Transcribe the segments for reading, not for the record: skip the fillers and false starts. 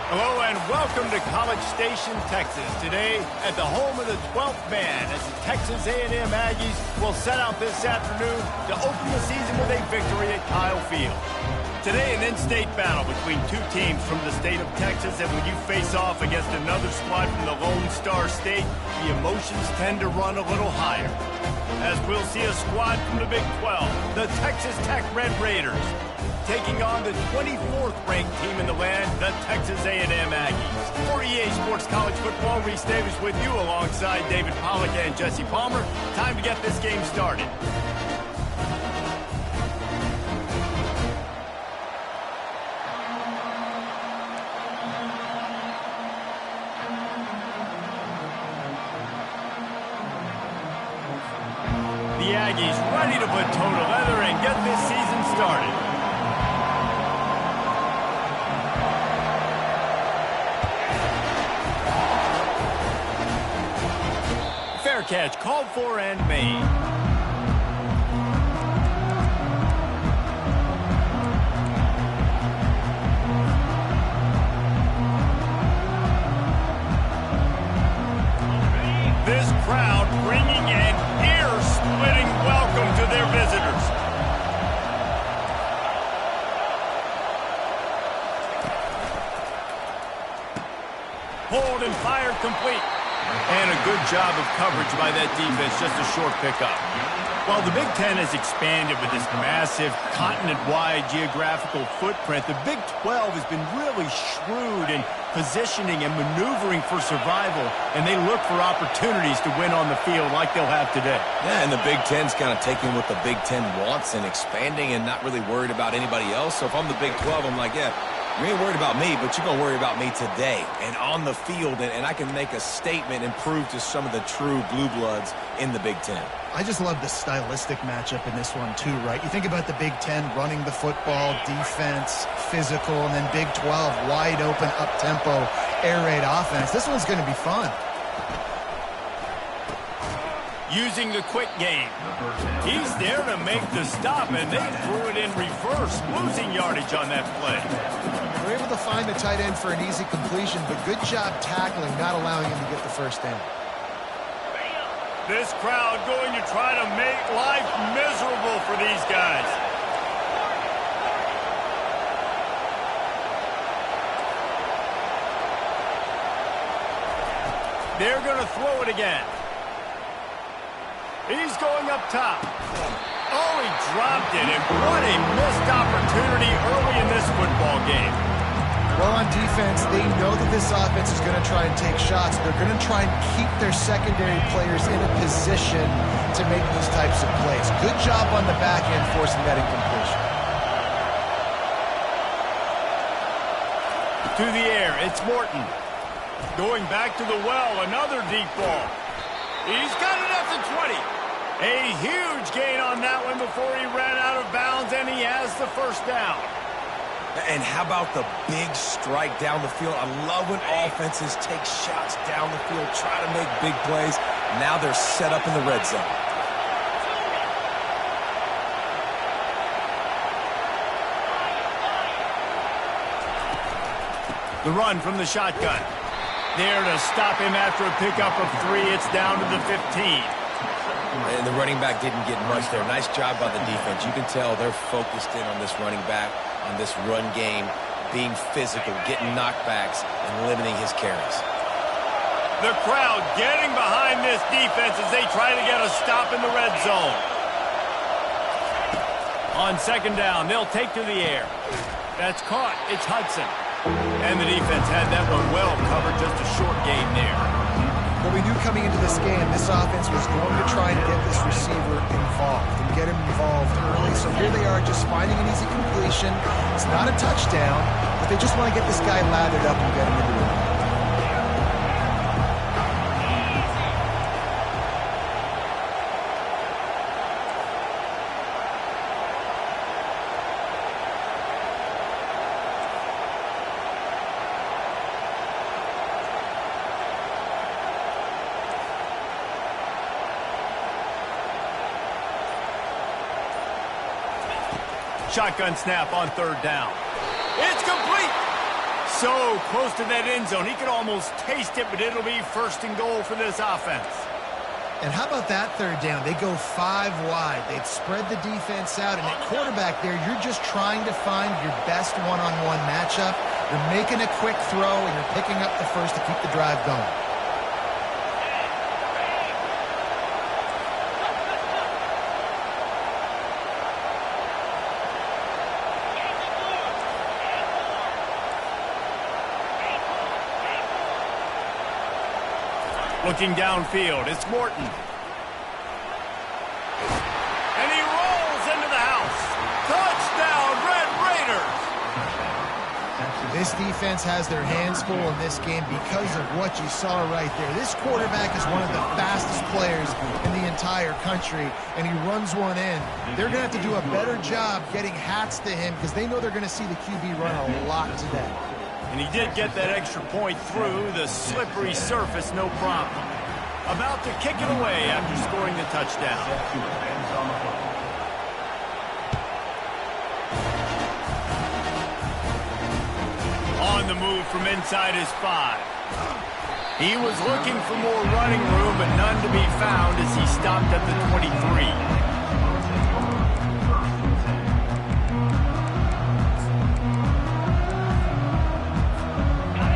Hello and welcome to College Station, Texas. Today at the home of the 12th man as the Texas A&M Aggies will set out this afternoon to open the season with a victory at Kyle Field. Today an in-state battle between two teams from the state of Texas, and when you face off against another squad from the Lone Star State, the emotions tend to run a little higher. As we'll see a squad from the Big 12, the Texas Tech Red Raiders, taking on the 24th ranked team in the land, the Texas A&M Aggies. For EA Sports College Football, Reese Davis with you alongside David Pollack and Jesse Palmer. Time to get this game started. The Aggies ready to put toe to leather and get this season started. Fair catch called for and made. This crowd bringing an ear-splitting welcome to their visitors. Hold and fired complete. And a good job of coverage by that defense, just a short pickup. While the Big Ten has expanded with this massive continent-wide geographical footprint, the Big 12 has been really shrewd in positioning and maneuvering for survival, and they look for opportunities to win on the field like they'll have today. Yeah, and the Big Ten's kind of taking what the Big Ten wants and expanding and not really worried about anybody else. So if I'm the Big 12, I'm like, yeah, you ain't worried about me, but you're going to worry about me today and on the field, and I can make a statement and prove to some of the true blue bloods in the Big Ten. I just love the stylistic matchup in this one too, right? You think about the Big Ten running the football, defense, physical, and then Big 12, wide open, up-tempo, air raid offense. This one's going to be fun. Using the quick game. He's there to make the stop, and they threw it in reverse, losing yardage on that play. They're able to find the tight end for an easy completion, but good job tackling, not allowing him to get the first down. This crowd going to try to make life miserable for these guys. They're going to throw it again. He's going up top. Oh, he dropped it, and what a missed opportunity early in this football game. Well, on defense, they know that this offense is going to try and take shots. They're going to try and keep their secondary players in a position to make these types of plays. Good job on the back end forcing that incompletion. To the air, it's Morton. Going back to the well, another deep ball. He's got it at the 20. A huge gain on that one before he ran out of bounds, and he has the first down. And how about the big strike down the field? I love when offenses take shots down the field, try to make big plays. Now they're set up in the red zone. The run from the shotgun. There to stop him after a pickup of 3. It's down to the 15. And the running back didn't get much there. Nice job by the defense. You can tell they're focused in on this running back, on this run game, being physical, getting knockbacks, and limiting his carries. The crowd getting behind this defense as they try to get a stop in the red zone. On second down, they'll take to the air. That's caught. It's Hudson. And the defense had that one well covered, just a short gain there. But we knew coming into this game, this offense was going to try and get this receiver involved and get him involved early. So here they are just finding an easy completion. It's not a touchdown, but they just want to get this guy lathered up and get him into it. Shotgun snap on third down. It's complete. So close to that end zone. He could almost taste it, but it'll be first and goal for this offense. And how about that third down? They go 5 wide. They'd spread the defense out, and at quarterback there, you're just trying to find your best one-on-one matchup. You're making a quick throw, and you're picking up the first to keep the drive going. Looking downfield, it's Morton. And he rolls into the house. Touchdown, Red Raiders! This defense has their hands full in this game because of what you saw right there. This quarterback is one of the fastest players in the entire country, and he runs one in. They're going to have to do a better job getting hats to him because they know they're going to see the QB run a lot today. And he did get that extra point through the slippery surface, no problem. About to kick it away after scoring the touchdown. On the move from inside his 5. He was looking for more running room, but none to be found as he stopped at the 23.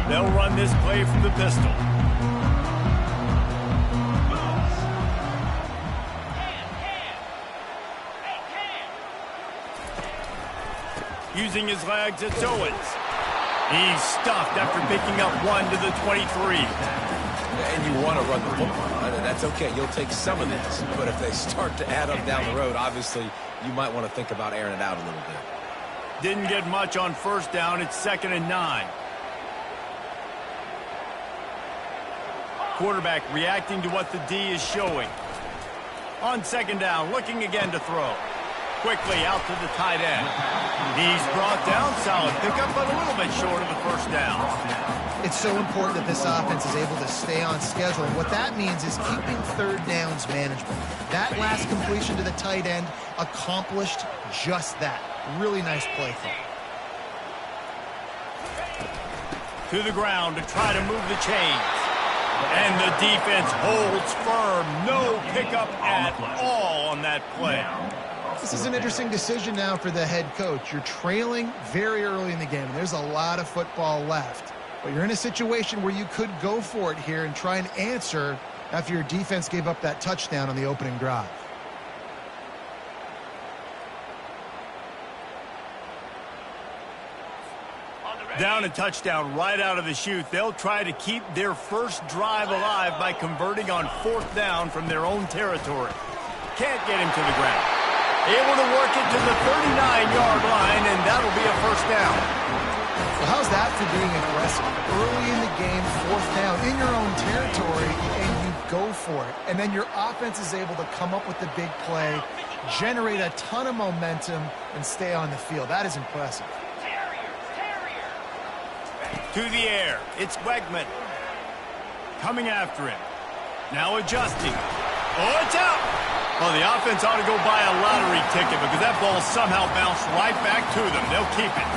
They'll run this play from the pistol. Using his legs, it's Owens. He's stuffed after picking up 1 to the 23. And you want to run the football. That's okay. You'll take some of this. But if they start to add up down the road, obviously, you might want to think about airing it out a little bit. Didn't get much on first down. It's 2nd and 9. Quarterback reacting to what the D is showing. On 2nd down, looking again to throw. Quickly out to the tight end. He's brought down, solid pickup, but a little bit short of the first down. It's so important that this offense is able to stay on schedule. What that means is keeping third downs manageable. That last completion to the tight end accomplished just that. Really nice play call. To the ground to try to move the chains. And the defense holds firm. No pickup at all on that play. This is an interesting decision now for the head coach. You're trailing very early in the game, and there's a lot of football left. But you're in a situation where you could go for it here and try and answer after your defense gave up that touchdown on the opening drive. Down a touchdown right out of the chute. They'll try to keep their first drive alive by converting on 4th down from their own territory. Can't get him to the ground. Able to work it to the 39-yard line, and that'll be a first down. Well, how's that for being aggressive? Early in the game, 4th down, in your own territory, and you go for it. And then your offense is able to come up with the big play, generate a ton of momentum, and stay on the field. That is impressive. To the air, it's Wegman. Coming after him. Now adjusting. Oh, it's out! Well, the offense ought to go buy a lottery ticket because that ball somehow bounced right back to them. They'll keep it.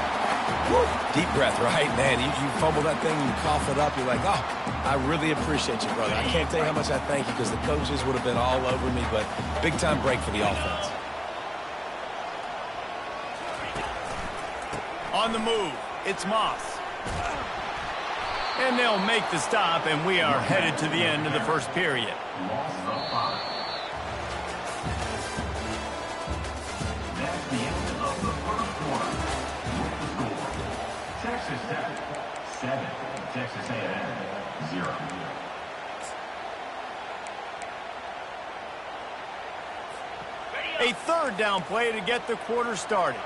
Woo. Deep breath, right, man? You fumble that thing, you cough it up, you're like, oh, I really appreciate you, brother. I can't tell you how much I thank you because the coaches would have been all over me, but big-time break for the offense. On the move, it's Moss. And they'll make the stop, and we are headed to the end of the first period. That's the end of the first quarter. Texas Tech 7, Texas A&M 0. A 3rd down play to get the quarter started.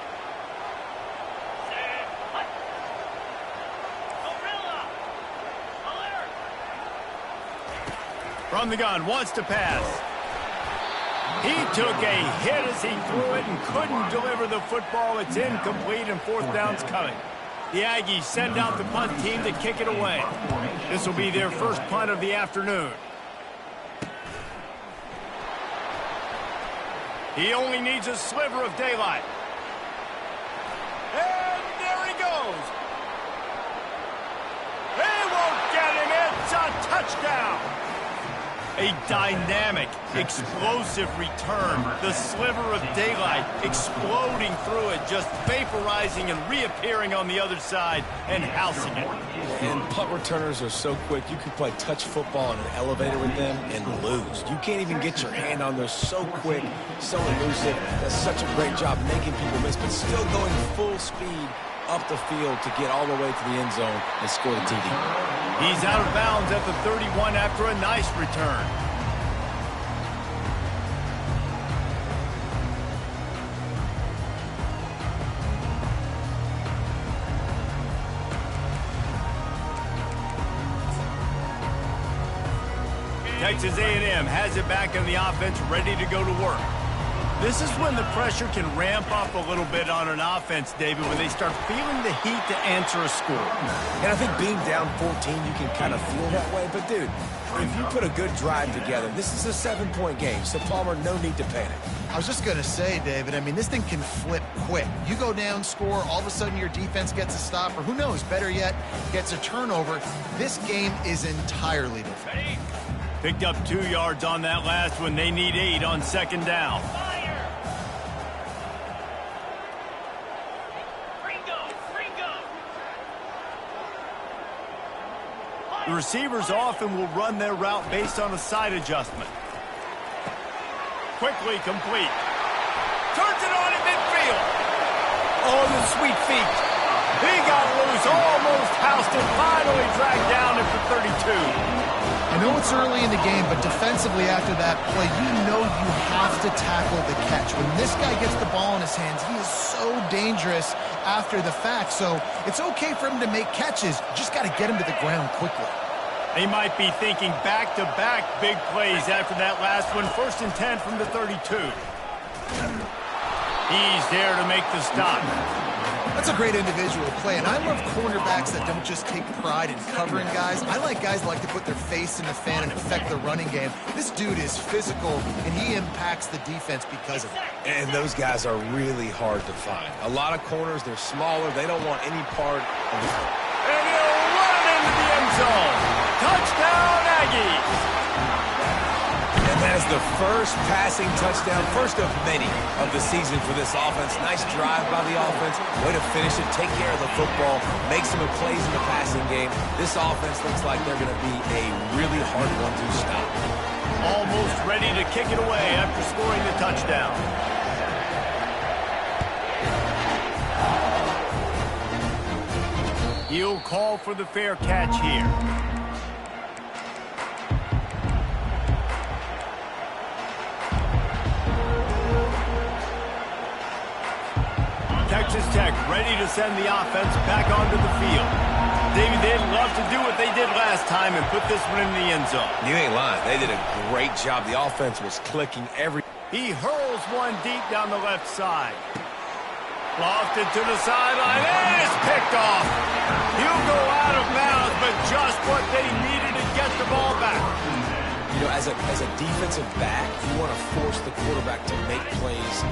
From the gun, wants to pass. He took a hit as he threw it and couldn't deliver the football. It's incomplete and 4th down's coming. The Aggies send out the punt team to kick it away. This will be their first punt of the afternoon. He only needs a sliver of daylight. And there he goes. touchdown. A dynamic, explosive return. The sliver of daylight exploding through it, just vaporizing and reappearing on the other side and housing it. And punt returners are so quick. You can play touch football in an elevator with them and lose. You can't even get your hand on those. So quick, so elusive. Does such a great job making people miss, but still going full speed up the field to get all the way to the end zone and score the TD. He's out of bounds at the 31 after a nice return. Texas A&M has it back in the offense, ready to go to work. This is when the pressure can ramp up a little bit on an offense, David, when they start feeling the heat to answer a score. And I think being down 14, you can kind of feel that way. But, dude, if you put a good drive together, this is a 7-point game. So, Palmer, no need to panic. I was just going to say, David, I mean, this thing can flip quick. You go down, score, all of a sudden your defense gets a stop, or who knows, better yet, gets a turnover. This game is entirely different. Picked up 2 yards on that last one. They need 8 on second down. The receivers often will run their route based on a side adjustment. Quickly complete. Turns it on in midfield. Oh, the sweet feet. He got loose, almost housed it, finally dragged down at the 32. I know it's early in the game, but defensively after that play, you know you have to tackle the catch. When this guy gets the ball in his hands, he is so dangerous after the fact. So it's okay for him to make catches. You just got to get him to the ground quickly. They might be thinking back-to-back big plays after that last one. 1st and 10 from the 32. He's there to make the stop. That's a great individual play, and I love cornerbacks that don't just take pride in covering guys. I like guys that like to put their face in the fan and affect the running game. This dude is physical, and he impacts the defense because of it. And those guys are really hard to find. A lot of corners, they're smaller. They don't want any part of the... And he'll run into the end zone. Touchdown, Aggies. And that is the first passing touchdown, first of many of the season for this offense. Nice drive by the offense. Way to finish it, take care of the football, make some plays in the passing game. This offense looks like they're going to be a really hard one to stop. Almost ready to kick it away after scoring the touchdown. He'll call for the fair catch here. Texas Tech ready to send the offense back onto the field. David, they'd love to do what they did last time and put this one in the end zone. You ain't lying. They did a great job. The offense was clicking every... He hurls one deep down the left side. Lofted to the sideline, and it's picked off. He'll go out of bounds, but just what they needed to get the ball back. You know, as a defensive back, you want to force the quarterback to make plays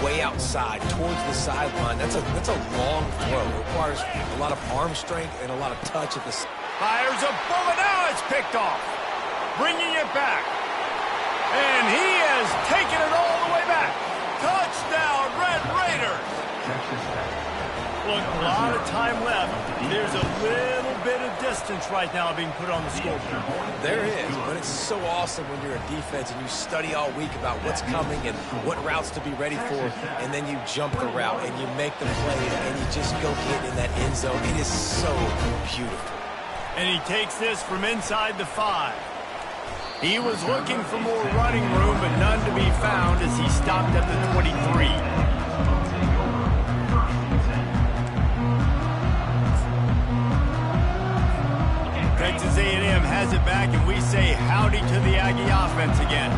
way outside, towards the sideline. That's a long throw. It requires a lot of arm strength and a lot of touch at the... Fires a bullet, now it's picked off. Bringing it back. And he has taken it all the way back. Touchdown, Red Raiders. Look, a lot of time left. There's a little bit of distance right now being put on the scoreboard. There is, but it's so awesome when you're a defense and you study all week about what's coming and what routes to be ready for, and then you jump the route and you make the play and you just go get in that end zone. It is so beautiful. And he takes this from inside the 5. He was looking for more running room, but none to be found as he stopped at the 23. Texas A&M has it back, and we say howdy to the Aggie offense again.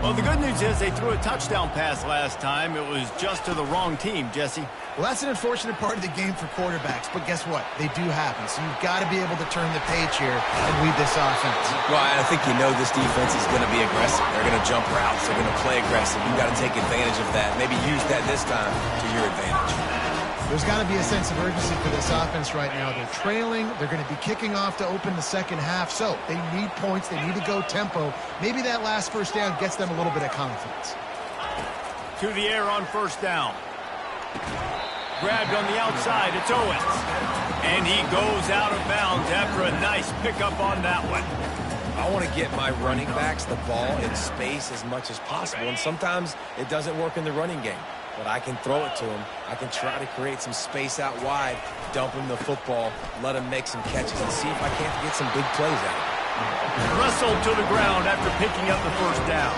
Well, the good news is they threw a touchdown pass last time. It was just to the wrong team, Jesse. Well, that's an unfortunate part of the game for quarterbacks, but guess what? They do happen, so you've got to be able to turn the page here and lead this offense. Well, I think you know this defense is going to be aggressive. They're going to jump routes. They're going to play aggressive. You've got to take advantage of that. Maybe use that this time to your advantage. There's got to be a sense of urgency for this offense right now. They're trailing. They're going to be kicking off to open the second half. So they need points. They need to go tempo. Maybe that last first down gets them a little bit of confidence. To the air on first down. Grabbed on the outside. It's Owens. And he goes out of bounds after a nice pickup on that one. I want to get my running backs the ball in space as much as possible, and sometimes it doesn't work in the running game. But I can throw it to him. I can try to create some space out wide, dump him the football, let him make some catches, and see if I can't get some big plays out of it. Wrestled to the ground after picking up the first down.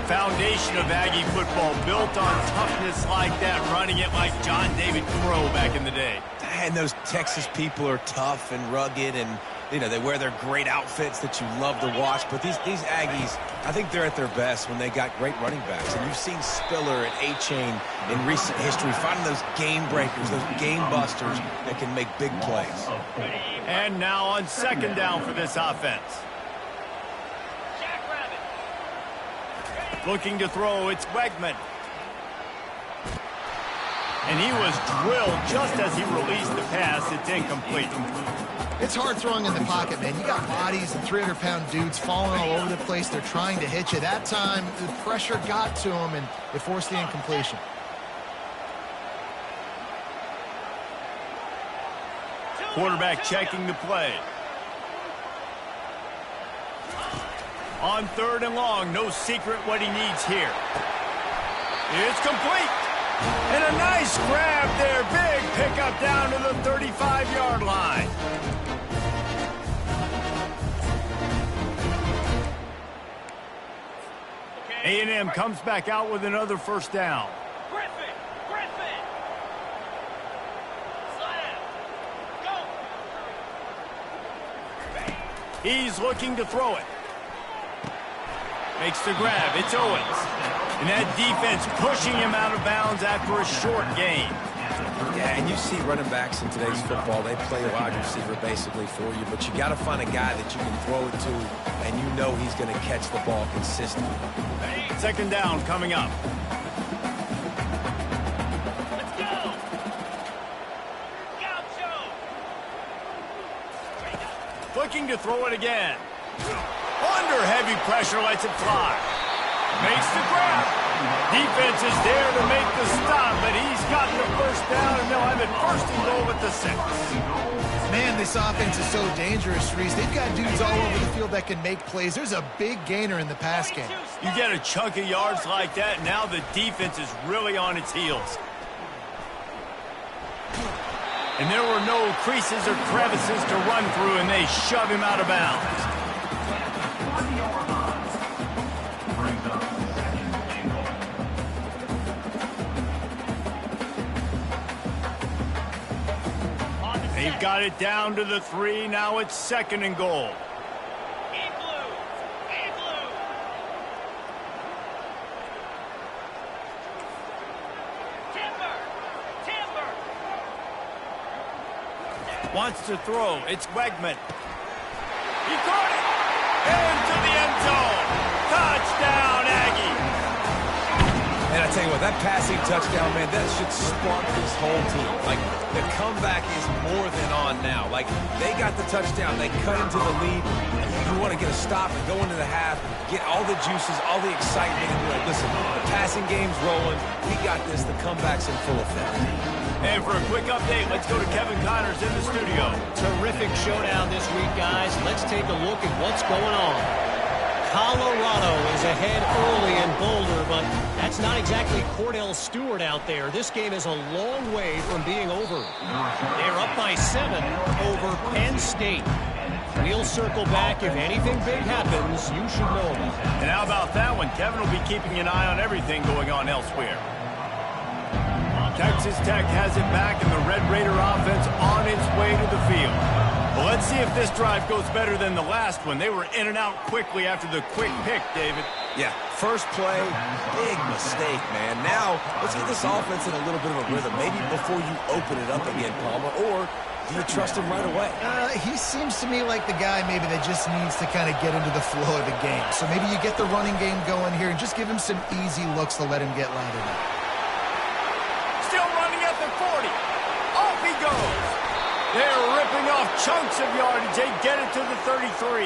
Foundation of Aggie football built on toughness like that, running it like John David Crow back in the day. And those Texas people are tough and rugged, and you know, they wear their great outfits that you love to watch. But these Aggies, I think they're at their best when they got great running backs. And you've seen Spiller and A-Chain in recent history finding those game breakers, those game busters that can make big plays. And now on second down for this offense. Looking to throw, it's Wegman. And he was drilled just as he released the pass. It's incomplete. It's hard throwing in the pocket, man. You got bodies and 300-pound dudes falling all over the place. They're trying to hit you. That time, the pressure got to him, and it forced the incompletion. Quarterback checking the play. On third and long, no secret what he needs here. It's complete. And a nice grab there. Big pickup down to the 35-yard line. A&M comes back out with another first down. Griffin! Slam! Go! He's looking to throw it. Makes the grab. It's Owens. And that defense pushing him out of bounds after a short gain. Yeah, and you see running backs in today's football, they play a wide receiver basically for you, but you got to find a guy that you can throw it to, and you know he's going to catch the ball consistently. Second down coming up. Let's go! Gaucho! Looking to throw it again. Under heavy pressure, lets it fly. Makes the grab. Defense is there to make the stop, but he's gotten the first down, and they'll have it first and goal at the 6. Man, this offense is so dangerous, Reese. They've got dudes all over the field that can make plays. There's a big gainer in the pass game. You get a chunk of yards like that, now the defense is really on its heels. And there were no creases or crevices to run through, and they shove him out of bounds. They've got it down to the 3. Now it's second and goal. Timber! Wants to throw. It's Wegman. He caught it. Into the end zone. Touchdown, Aggie. And I tell you what, that passing touchdown, man, that should spark this whole team. Like, the comeback is more than on now. Like, they got the touchdown. They cut into the lead. You want to get a stop and go into the half, get all the juices, all the excitement, and be like, listen, the passing game's rolling. We got this. The comeback's in full effect. And for a quick update, let's go to Kevin Connors in the studio. Terrific showdown this week, guys. Let's take a look at what's going on. Colorado is ahead early in Boulder, but that's not exactly Cordell Stewart out there. This game is a long way from being over. They're up by 7 over Penn State. We'll circle back. If anything big happens, you should know about it. And how about that one? Kevin will be keeping an eye on everything going on elsewhere. Texas Tech has it back, and the Red Raider offense on its way to the field. Well, let's see if this drive goes better than the last one. They were in and out quickly after the quick pick, David. Yeah, first play, big mistake, man. Now, let's get this offense in a little bit of a rhythm. Maybe before you open it up again, Palmer, or do you trust him right away? He seems to me like the guy maybe that just needs to kind of get into the flow of the game. So maybe you get the running game going here and just give him some easy looks to let him get lighted up. Still running at the 40. ripping off chunks of yardage. They get it to the 33.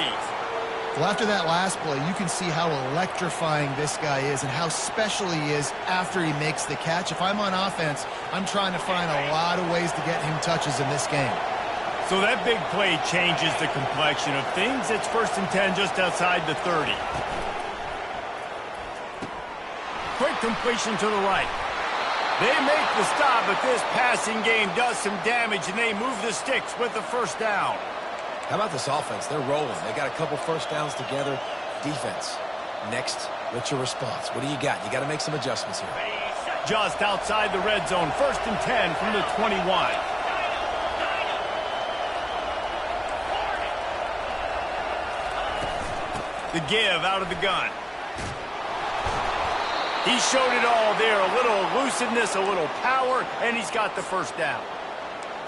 Well, after that last play, you can see how electrifying this guy is and how special he is after he makes the catch. If I'm on offense, I'm trying to find a lot of ways to get him touches in this game. So that big play changes the complexion of things. It's 1st and 10 just outside the 30. Quick completion to the right. They make the stop, but this passing game does some damage, and they move the sticks with the 1st down. How about this offense? They're rolling. They got a couple 1st downs together. Defense. Next, what's your response? What do you got? You got to make some adjustments here. Just outside the red zone. 1st and 10 from the 21. The give out of the gun. He showed it all there. A little elusiveness, a little power, and he's got the 1st down.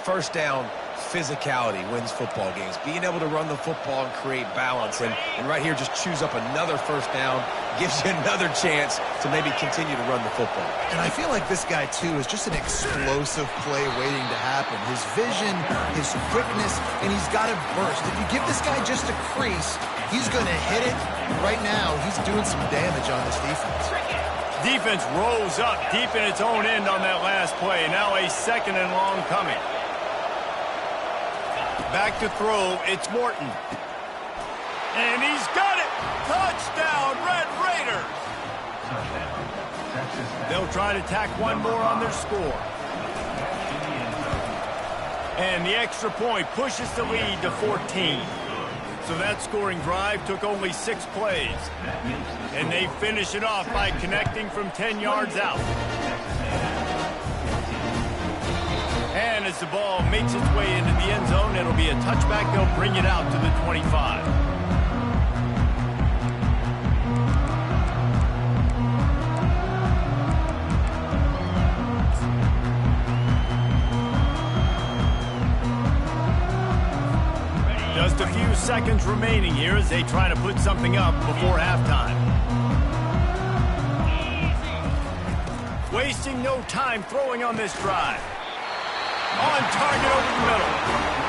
1st down, physicality wins football games. Being able to run the football and create balance. And right here, just choose up another 1st down. Gives you another chance to maybe continue to run the football. And I feel like this guy, too, is just an explosive play waiting to happen. His vision, his quickness, and he's got a burst. If you give this guy just a crease, he's going to hit it. Right now, he's doing some damage on this defense. Defense rose up deep in its own end on that last play. Now a 2nd and long coming. Back to throw, it's Morton. And he's got it! Touchdown, Red Raiders! They'll try to tack one more on their score. And the extra point pushes the lead to 14. So that scoring drive took only 6 plays. And they finish it off by connecting from 10 yards out. And as the ball makes its way into the end zone, it'll be a touchback. They'll bring it out to the 25. Just a few seconds remaining here as they try to put something up before halftime. Wasting no time throwing on this drive. On target over the middle.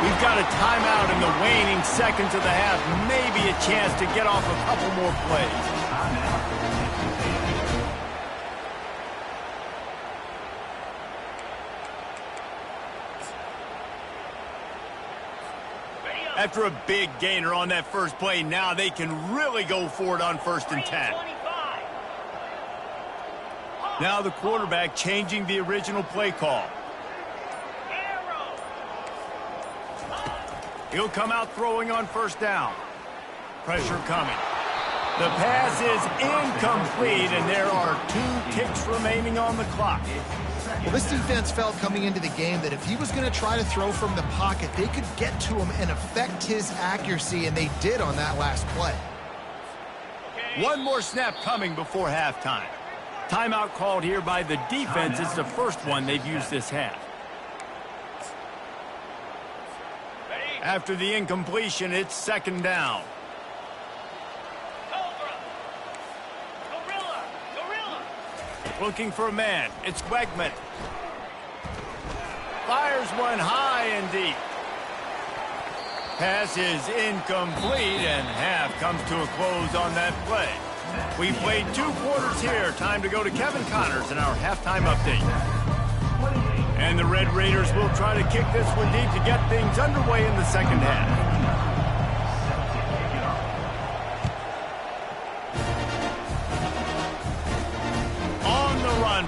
We've got a timeout in the waning seconds of the half. Maybe a chance to get off a couple more plays. After a big gainer on that first play, now they can really go for it on 1st and 10. Now the quarterback changing the original play call. He'll come out throwing on 1st down. Pressure coming. The pass is incomplete, and there are 2 ticks remaining on the clock. Well, this defense felt coming into the game that if he was going to try to throw from the pocket, they could get to him and affect his accuracy, and they did on that last play. One more snap coming before halftime. Timeout called here by the defense. It's the first one they've used this half. After the incompletion, it's 2nd down. Looking for a man. It's Wegman. Fires one high and deep. Pass is incomplete, and half comes to a close on that play. We played 2 quarters here. Time to go to Kevin Connors in our halftime update. And the Red Raiders will try to kick this one deep to get things underway in the 2nd half.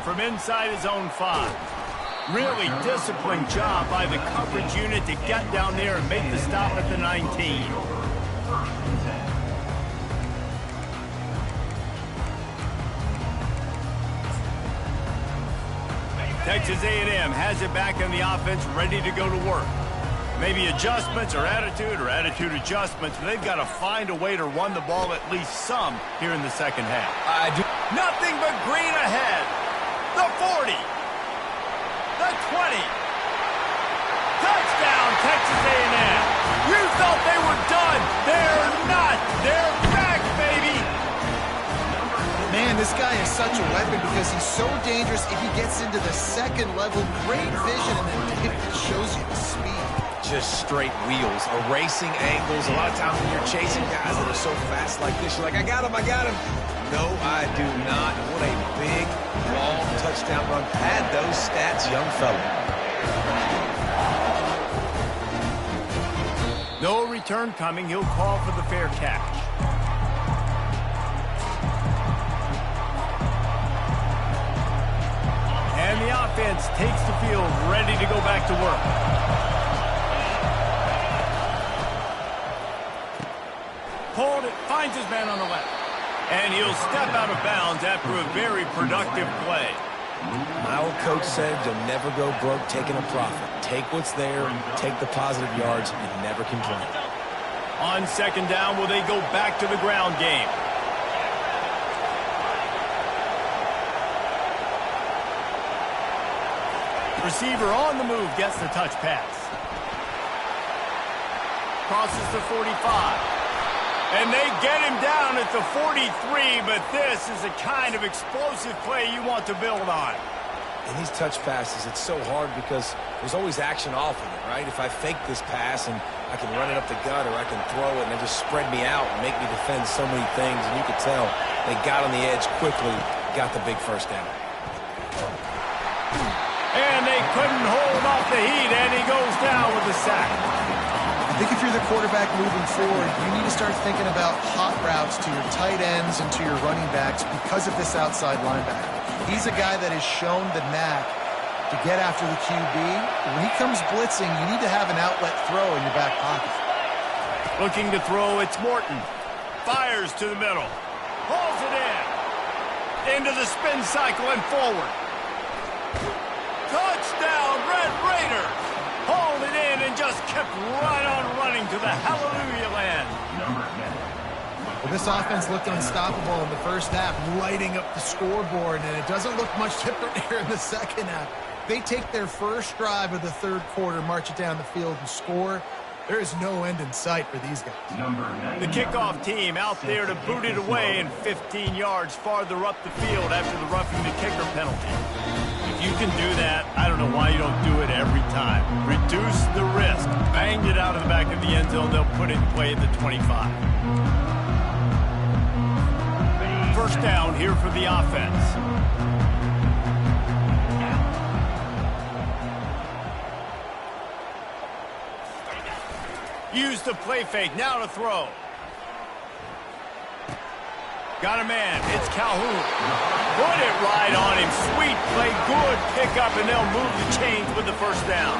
From inside his own 5. Really disciplined job by the coverage unit to get down there and make the stop at the 19. Texas A&M has it back in the offense, ready to go to work. Maybe adjustments or attitude adjustments, but they've got to find a way to run the ball at least some here in the 2nd half. Nothing but green ahead. The 40. The 20. Touchdown, Texas A&M. You thought they were done. They're not. They're back, baby. Man, This guy is such a weapon because he's so dangerous if he gets into the second level. Great vision, and then it shows you the speed. Just straight wheels, erasing angles. A lot of times when you're chasing guys that are so fast like this, you're like, I got him, I got him. No, I do not. What a big, long touchdown run. Pad those stats, young fella. No return coming. He'll call for the fair catch. And the offense takes the field, ready to go back to work. Hold it, finds his man on the left. And he'll step out of bounds after a very productive play. My old coach said you'll never go broke taking a profit. Take what's there, take the positive yards, and never complain. On second down, will they go back to the ground game? Receiver on the move, gets the touch pass. Crosses the 45. And they get him down at the 43, but this is the kind of explosive play you want to build on. In these touch passes, it's so hard because there's always action off of it, right? If I fake this pass and I can run it up the gut or I can throw it and they just spread me out and make me defend so many things, and you could tell they got on the edge quickly, got the big first down. And they couldn't hold off the heat, and he goes down with a sack. I think if you're the quarterback moving forward, you need to start thinking about hot routes to your tight ends and to your running backs because of this outside linebacker. He's a guy that has shown the knack to get after the QB. When he comes blitzing, you need to have an outlet throw in your back pocket. Looking to throw, it's Morton. Fires to the middle. Hauls it in. Into the spin cycle and forward. Touchdown, Red Raiders! Hauled it in and just kept right on running to the hallelujah land. Well, this offense looked unstoppable in the first half, lighting up the scoreboard, and it doesn't look much different here in the second half. They take their first drive of the third quarter, march it down the field, and score. There is no end in sight for these guys. The kickoff team out there to boot it away and 15 yards farther up the field after the roughing the kicker penalty. If you can do that, I don't know why you don't do it every time. Reduce the risk. Banged it out of the back of the end zone. They'll put it in play at the 25. First down here for the offense. Use the play fake. Now to throw. Got a man. It's Calhoun. Put it right on him. Sweet play. Good pickup, and they'll move the chains with the first down.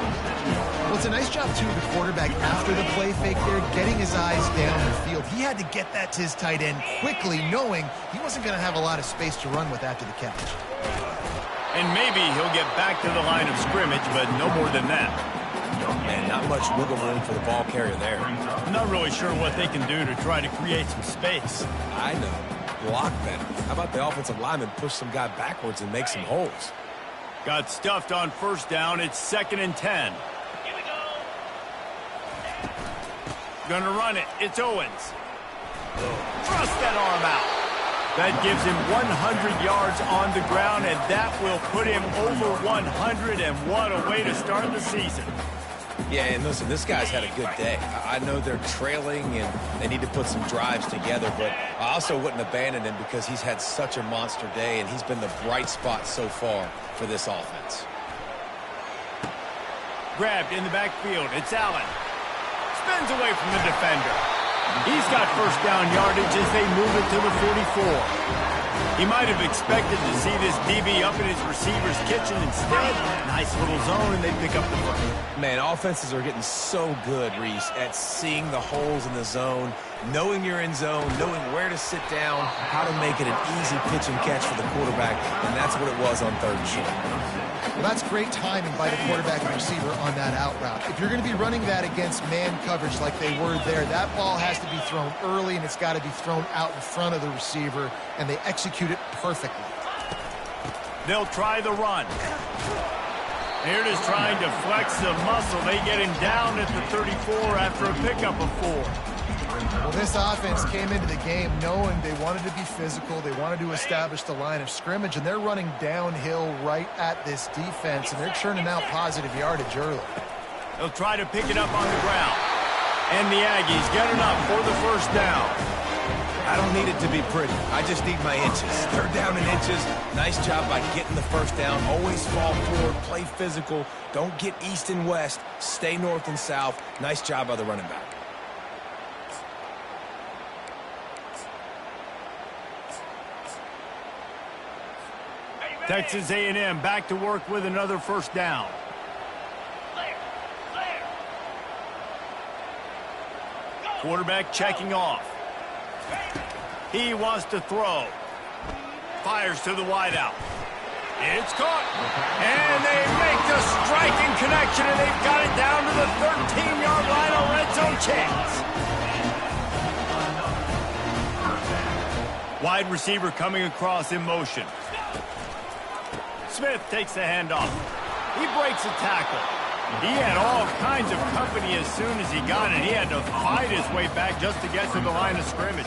Well, it's a nice job, too, the quarterback after the play fake there, getting his eyes down the field. He had to get that to his tight end quickly, knowing he wasn't going to have a lot of space to run with after the catch. And maybe he'll get back to the line of scrimmage, but no more than that. And not much wiggle room for the ball carrier there. I'm not really sure what they can do to try to create some space. I know. Block better. How about the offensive lineman push some guy backwards and make some holes? Got stuffed on first down. It's 2nd and 10. Here we go. Gonna run it. It's Owens. Thrust that arm out. That gives him 100 yards on the ground, and that will put him over 100, and what a way to start the season. Yeah, and listen, this guy's had a good day. I know they're trailing and they need to put some drives together, but I also wouldn't abandon him because he's had such a monster day, and he's been the bright spot so far for this offense. Grabbed in the backfield. It's Allen. Spins away from the defender. He's got first down yardage as they move it to the 44. He might have expected to see this DB up in his receiver's kitchen. Instead, nice little zone, and they pick up the first. Man, offenses are getting so good, Reese, at seeing the holes in the zone, knowing you're in zone, knowing where to sit down, how to make it an easy pitch and catch for the quarterback, and that's what it was on 3rd and short. Well, that's great timing by the quarterback and receiver on that out route. If you're going to be running that against man coverage like they were there, that ball has to be thrown early, and it's got to be thrown out in front of the receiver, and they execute it perfectly. They'll try the run. Here it is trying to flex the muscle. They get him down at the 34 after a pickup of 4. Well, this offense came into the game knowing they wanted to be physical, they wanted to establish the line of scrimmage, and they're running downhill right at this defense, and they're churning out positive yardage early. They'll try to pick it up on the ground. And the Aggies get enough for the first down. I don't need it to be pretty. I just need my inches. Third down in inches. Nice job by getting the first down. Always fall forward, play physical. Don't get east and west. Stay north and south. Nice job by the running back. Texas A&M back to work with another first down. Quarterback checking off. He wants to throw. Fires to the wideout. It's caught. And they make the striking connection, and they've got it down to the 13-yard line, a red zone chance. Wide receiver coming across in motion. Smith takes the handoff. He breaks a tackle. He had all kinds of company as soon as he got it. He had to fight his way back just to get to the line of scrimmage.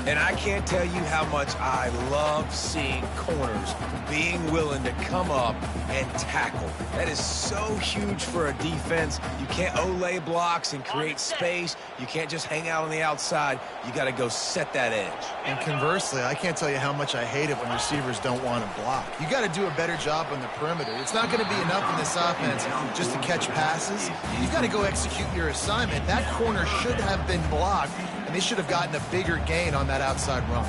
And I can't tell you how much I love seeing corners being willing to come up and tackle. That is so huge for a defense. You can't olay blocks and create space. You can't just hang out on the outside. You got to go set that edge. And conversely, I can't tell you how much I hate it when receivers don't want to block. You got to do a better job on the perimeter. It's not going to be enough in this offense just to catch passes. You've got to go execute your assignment. That corner should have been blocked, and they should have gotten a bigger gain on that outside run.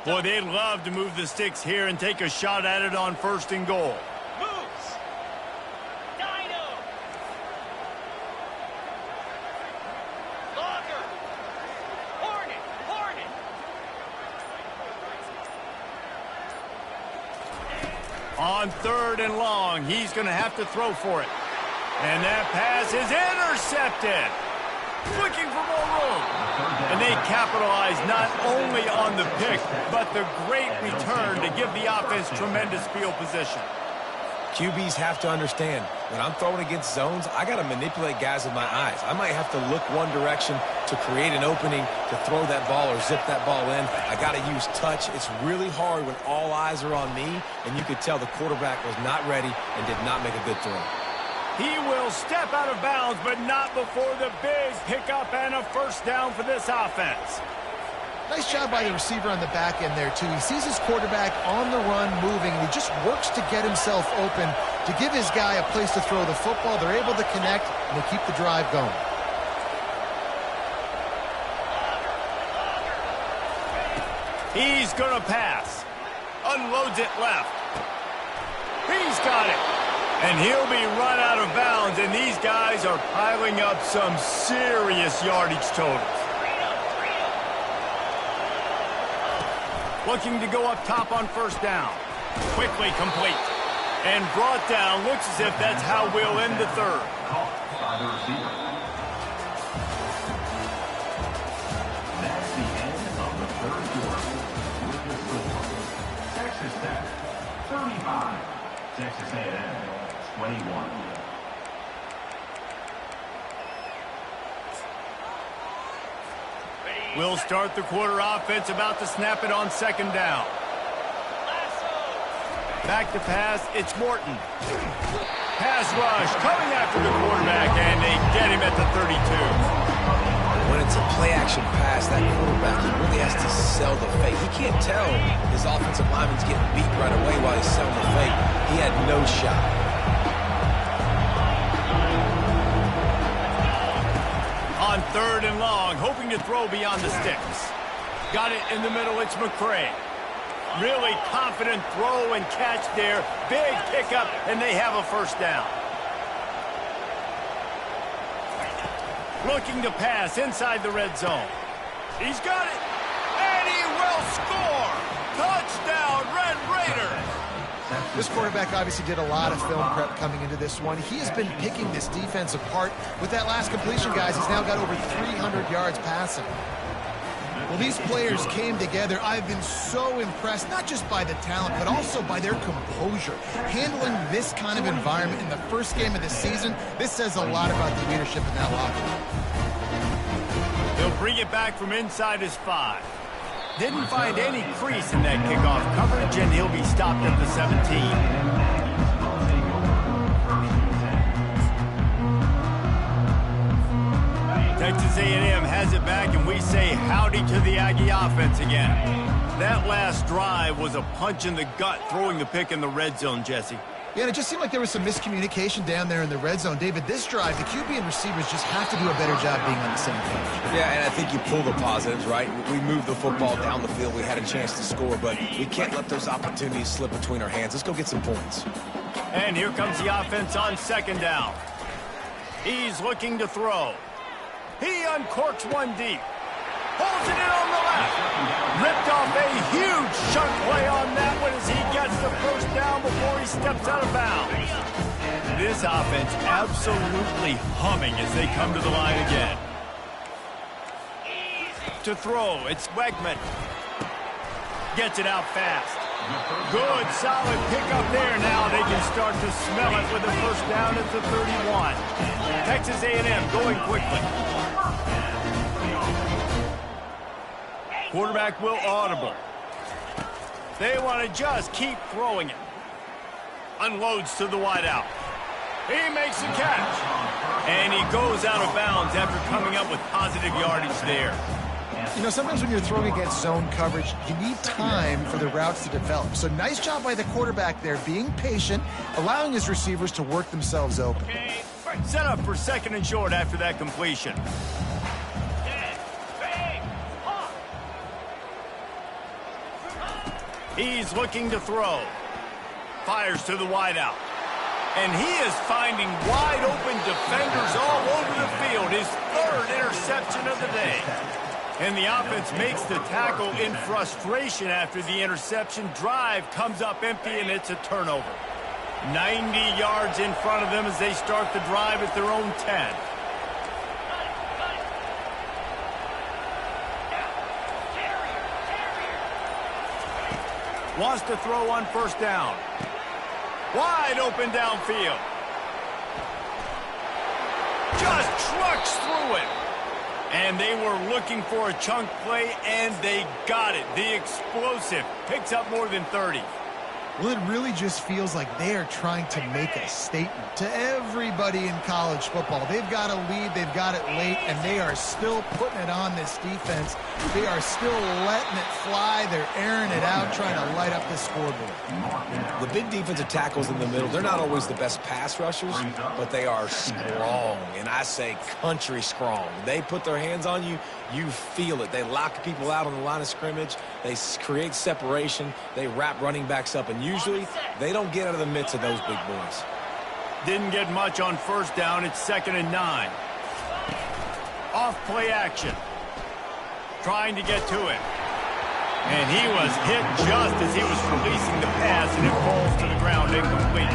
Boy, they'd love to move the sticks here and take a shot at it on 1st and goal. Moves. Dino. Logger. Hornet. Hornet. On 3rd and long, he's going to have to throw for it. And that pass is intercepted. Looking for more room. And they capitalize not only on the pick, but the great return to give the offense tremendous field position. QBs have to understand, when I'm throwing against zones, I got to manipulate guys with my eyes. I might have to look one direction to create an opening to throw that ball or zip that ball in. I got to use touch. It's really hard when all eyes are on me, and you could tell the quarterback was not ready and did not make a good throw. He will step out of bounds, but not before the big pickup and a first down for this offense. Nice job by the receiver on the back end there, too. He sees his quarterback on the run moving, and he just works to get himself open to give his guy a place to throw the football. They're able to connect, and they keep the drive going. He's going to pass. Unloads it left. He's got it. And he'll be run out of bounds, and these guys are piling up some serious yardage totals. Looking to go up top on 1st down. Quickly complete. And brought down. Looks as if that's how we'll end the 3rd. By the receiver. That's the end of the 3rd quarter. With the score, Texas Tech 35, Texas A&M 21. We'll start the quarter offense, about to snap it on 2nd down. Back to pass, it's Morton. Pass rush, coming after the quarterback, and they get him at the 32. When it's a play-action pass, that quarterback, he really has to sell the fake. He can't tell his offensive lineman's getting beat right away while he's selling the fake. He had no shot. On 3rd and long, hoping to throw beyond the sticks. Got it in the middle, it's McCray. Really confident throw and catch there. Big pickup, and they have a first down. Looking to pass inside the red zone. He's got it, and he will score. Touchdown, Red Raiders. This quarterback obviously did a lot of film prep coming into this one. He has been picking this defense apart. With that last completion, guys, he's now got over 300 yards passing. Well, these players came together. I've been so impressed, not just by the talent, but also by their composure. Handling this kind of environment in the first game of the season, this says a lot about the leadership in that locker room. He'll bring it back from inside his 5. Didn't find any crease in that kickoff coverage, and he'll be stopped at the 17. Texas A&M has it back, and we say howdy to the Aggie offense again. That last drive was a punch in the gut, throwing the pick in the red zone, Jesse. Yeah, and it just seemed like there was some miscommunication down there in the red zone. David, this drive, the QB and receivers just have to do a better job being on the same page. Yeah, and I think you pull the positives, right? We moved the football down the field. We had a chance to score, but we can't let those opportunities slip between our hands. Let's go get some points. And here comes the offense on second down. He's looking to throw. He uncorks one deep. Holds it in on the left. Ripped off a huge chunk play on that one as he gets the first down before he steps out of bounds. This offense absolutely humming as they come to the line again. To throw, it's Wegman. Gets it out fast. Good, solid pickup there. Now they can start to smell it with the first down at the 31. Texas A&M going quickly. Quarterback will audible. They want to just keep throwing it. Unloads to the wideout. He makes a catch. And he goes out of bounds after coming up with positive yardage there. You know, sometimes when you're throwing against zone coverage, you need time for the routes to develop. So nice job by the quarterback there, being patient, allowing his receivers to work themselves open. Set up for second and short after that completion. He's looking to throw. Fires to the wideout. And he is finding wide open defenders all over the field. His third interception of the day. And the offense makes the tackle in frustration after the interception. Drive comes up empty, and it's a turnover. 90 yards in front of them as they start the drive at their own 10. Wants to throw on first down. Wide open downfield. Just trucks through it. And they were looking for a chunk play, and they got it. The explosive picks up more than 30. Well, it really just feels like they are trying to make a statement to everybody in college football. They've got a lead, they've got it late, and they are still putting it on this defense. They are still letting it fly. They're airing it out, trying to light up the scoreboard. The big defensive tackles in the middle, they're not always the best pass rushers, but they are strong, and I say country strong. They put their hands on you, you feel it. They lock people out on the line of scrimmage. They create separation. They wrap running backs up, and usually they don't get out of the midst of those big boys. Didn't get much on first down. It's 2nd and 9. Off play action. Trying to get to it. And he was hit just as he was releasing the pass, and it falls to the ground incomplete.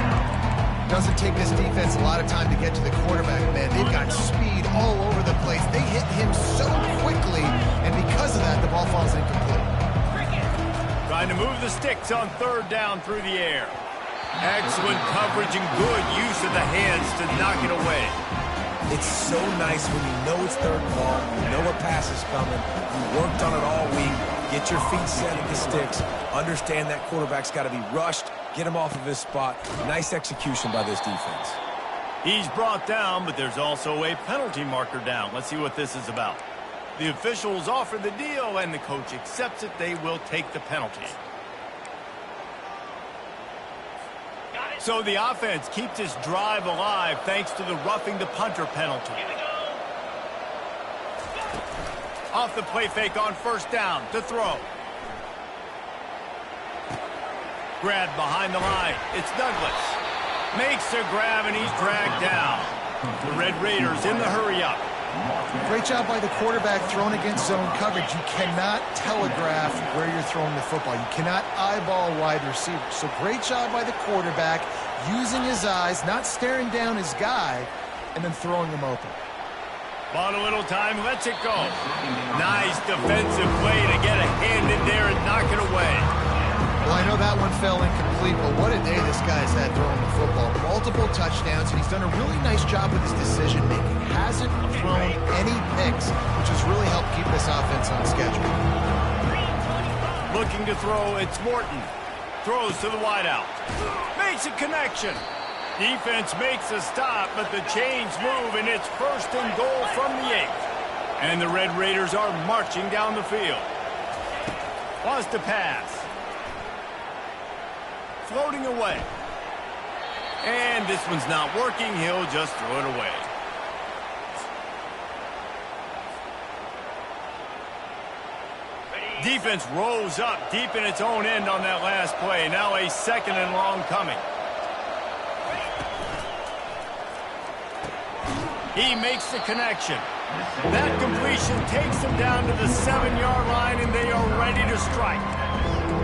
Doesn't take this defense a lot of time to get to the quarterback, man. They've got speed all over the place. They hit him so quickly, and because of that, the ball falls incomplete. Trying to move the sticks on third down through the air. Excellent coverage and good use of the hands to knock it away. It's so nice when you know it's third and long, you know a pass is coming, you worked on it all week, get your feet set at the sticks, understand that quarterback's got to be rushed, get him off of his spot. Nice execution by this defense. He's brought down, but there's also a penalty marker down. Let's see what this is about. The officials offer the deal, and the coach accepts it. They will take the penalty. So the offense keeps this drive alive thanks to the roughing the punter penalty. Off the play fake on first down to throw. Grab behind the line. It's Douglas. Makes a grab, and he's dragged down. The Red Raiders in the hurry-up. Great job by the quarterback throwing against zone coverage. You cannot telegraph where you're throwing the football. You cannot eyeball wide receivers. So great job by the quarterback using his eyes, not staring down his guy, and then throwing him open. Bought a little time, lets it go. Nice defensive play to get a hand in there and knock it away. Well, I know that one fell incomplete, but what a day this guy's had throwing the football. Multiple touchdowns, and he's done a really nice job with his decision-making. Hasn't thrown any picks, which has really helped keep this offense on schedule. Looking to throw, it's Morton. Throws to the wideout. Makes a connection. Defense makes a stop, but the chains move, and it's 1st and goal from the 8. And the Red Raiders are marching down the field. Wants to pass. Floating away. And this one's not working. He'll just throw it away. Defense rose up deep in its own end on that last play. Now a 2nd and long coming. He makes the connection. That completion takes them down to the 7-yard line, and they are ready to strike.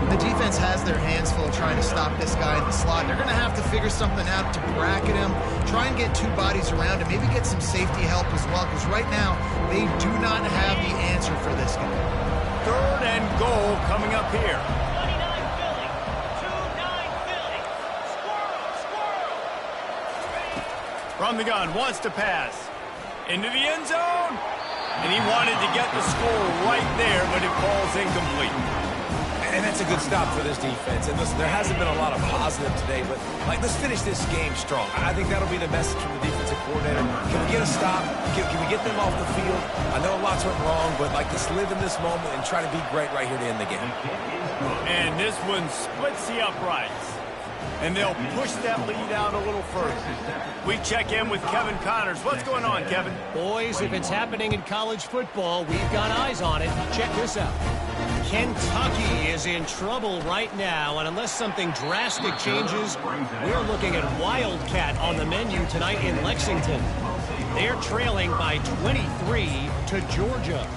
The defense has their hands full trying to stop this guy in the slot. They're going to have to figure something out to bracket him, try and get 2 bodies around him, maybe get some safety help as well, because right now they do not have the answer for this guy. 3rd and goal coming up here. 29 Philly. 2-9 Philly. Squirrel. From the gun, wants to pass. Into the end zone. And he wanted to get the score right there, but it falls incomplete. And that's a good stop for this defense. And listen, there hasn't been a lot of positive today, but let's finish this game strong. I think that'll be the message from the defensive coordinator. Can we get a stop? Can we get them off the field? I know lots went wrong, but let's live in this moment and try to be great right here to end the game. And this one splits the uprights. And they'll push that lead out a little further. We check in with Kevin Connors. What's going on, Kevin? Boys, if it's happening in college football, we've got eyes on it. Check this out. Kentucky is in trouble right now, and unless something drastic changes, we're looking at Wildcat on the menu tonight in Lexington. They're trailing by 23 to Georgia.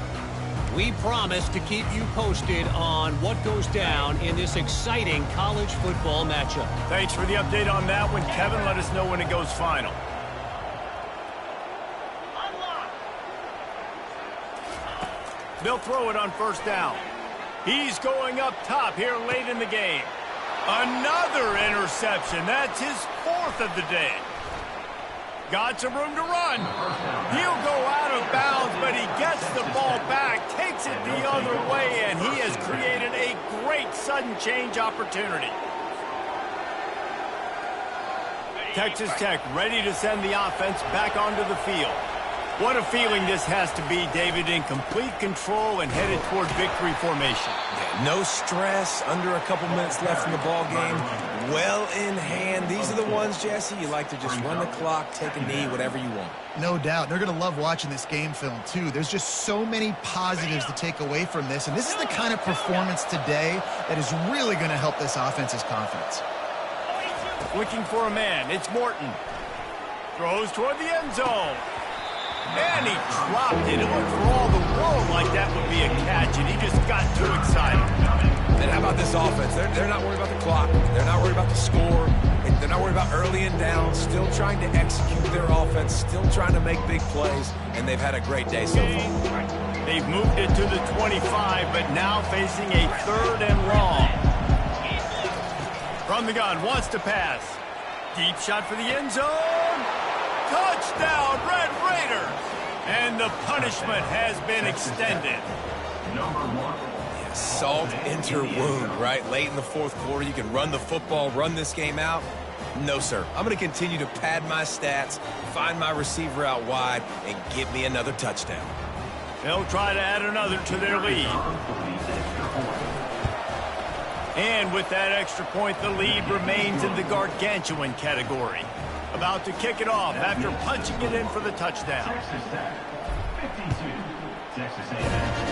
We promise to keep you posted on what goes down in this exciting college football matchup. Thanks for the update on that one, Kevin. Let us know when it goes final. They'll throw it on 1st down. He's going up top here late in the game. Another interception. That's his 4th of the day. Got some room to run. He'll go out of bounds, but he gets the ball back, takes it the other way, and he has created a great sudden change opportunity. Texas Tech ready to send the offense back onto the field. What a feeling this has to be, David, in complete control and headed toward victory formation. Yeah, no stress, under a couple minutes left in the ball game, well in hand. These are the ones, Jesse, you like to just run the clock, take a knee, whatever you want. No doubt. They're going to love watching this game film, too. There's just so many positives to take away from this, and this is the kind of performance today that is really going to help this offense's confidence. Looking for a man. It's Morton. Throws toward the end zone. And he dropped it. It looked for all the world like that would be a catch, and he just got too excited. And how about this offense? They're not worried about the clock. They're not worried about the score. They're not worried about early and down. Still trying to execute their offense. Still trying to make big plays. And they've had a great day so far. They've moved it to the 25, but now facing a 3rd and long. From the gun, wants to pass. Deep shot for the end zone. Touchdown, Red Raiders! And the punishment has been extended. Yeah, salt into wound, right? Late in the 4th quarter, you can run the football, run this game out. No, sir. I'm going to continue to pad my stats, find my receiver out wide, and give me another touchdown. They'll try to add another to their lead. And with that extra point, the lead remains in the gargantuan category. About to kick it off after punching it in for the touchdown. Texas Tech, 52. Texas A&M.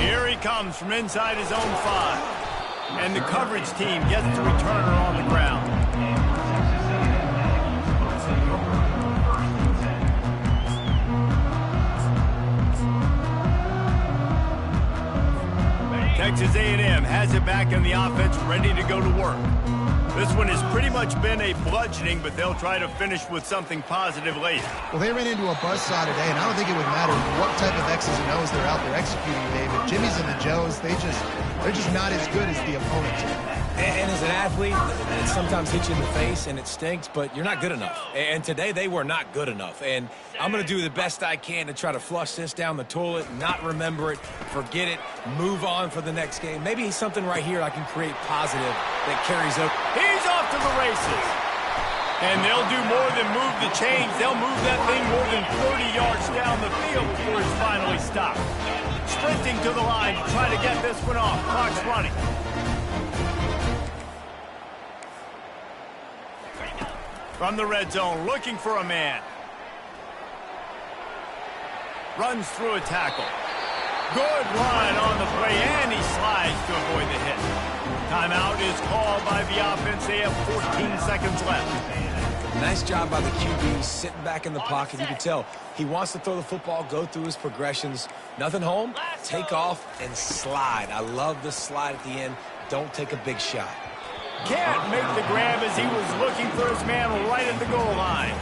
Here he comes from inside his own 5. And the coverage team gets the returner on the ground. Texas A&M has it back in the offense, ready to go to work. This one has pretty much been a bludgeoning, but they'll try to finish with something positive later. Well, they ran into a buzzsaw today, and I don't think it would matter what type of X's and O's they're out there executing, David. Jimmy's and the Joes, they're just not as good as the opponent. And as an athlete, it sometimes hits you in the face and it stinks, but you're not good enough. And today they were not good enough. And I'm going to do the best I can to try to flush this down the toilet, not remember it, forget it, move on for the next game. Maybe something right here I can create positive that carries up. He's off to the races. And they'll do more than move the chains. They'll move that thing more than 30 yards down the field before it's finally stopped. Sprinting to the line to try to get this one off. Clock's running. From the red zone, looking for a man. Runs through a tackle. Good run on the play, and he slides to avoid the hit. Timeout is called by the offense. They have 14 seconds left. Nice job by the QB, sitting back in the pocket. You can tell he wants to throw the football, go through his progressions. Nothing home, take off and slide. I love the slide at the end. Don't take a big shot. Can't make the grab as he was looking for his man right at the goal line.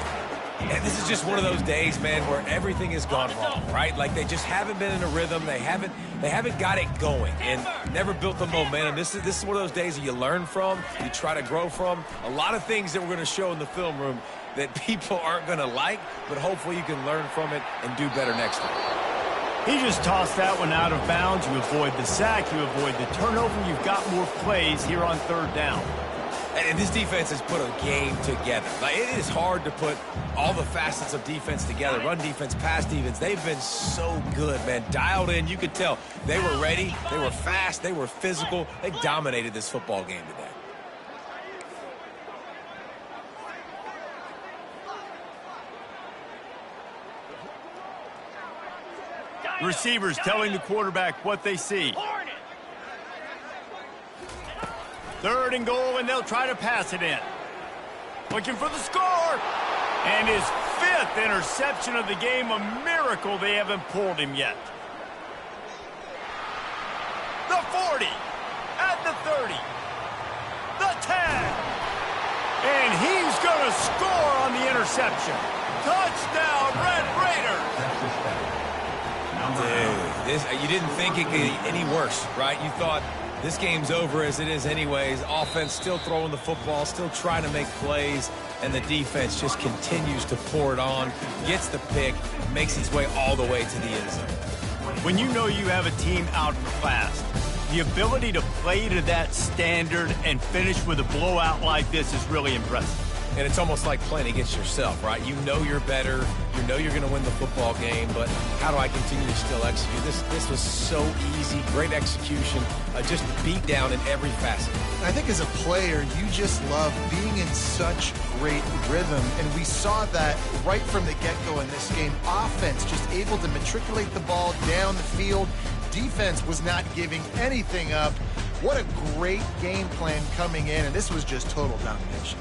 And this is just one of those days, man, where everything has gone wrong, right? Like they just haven't been in a rhythm. They haven't got it going and never built the momentum. This is one of those days that you learn from, you try to grow from. A lot of things that we're going to show in the film room that people aren't going to like, but hopefully you can learn from it and do better next time. He just tossed that one out of bounds. You avoid the sack, you avoid the turnover. You've got more plays here on third down. And this defense has put a game together. Like, it is hard to put all the facets of defense together. Run defense, pass defense. They've been so good, man. Dialed in. You could tell they were ready. They were fast. They were physical. They dominated this football game today. Receivers telling the quarterback what they see. Third and goal, and they'll try to pass it in. Looking for the score. And his 5th interception of the game. A miracle they haven't pulled him yet. The 40. At the 30. The 10. And he's going to score on the interception. Touchdown, Red Raiders. Dude, you didn't think it could get any worse, right? You thought this game's over as it is anyways. Offense still throwing the football, still trying to make plays, and the defense just continues to pour it on, gets the pick, makes its way all the way to the end zone. When you know you have a team outclassed, the ability to play to that standard and finish with a blowout like this is really impressive. And it's almost like playing against yourself, right? You know you're better. You know you're going to win the football game, but how do I continue to still execute? This was so easy. Great execution. Just beat down in every facet. I think as a player, you just love being in such great rhythm, and we saw that right from the get-go in this game. Offense just able to matriculate the ball down the field. Defense was not giving anything up. What a great game plan coming in, and this was just total domination.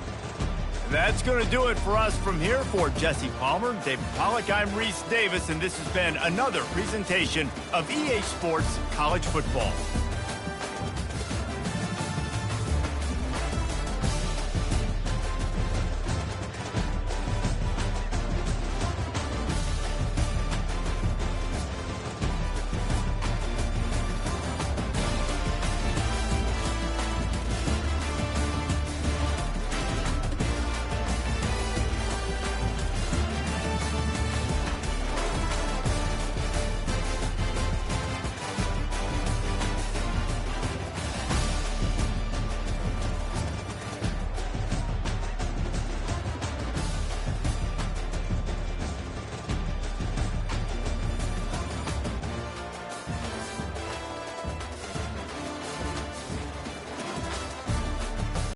That's going to do it for us from here. For Jesse Palmer, David Pollack, I'm Reese Davis, and this has been another presentation of EA Sports College Football.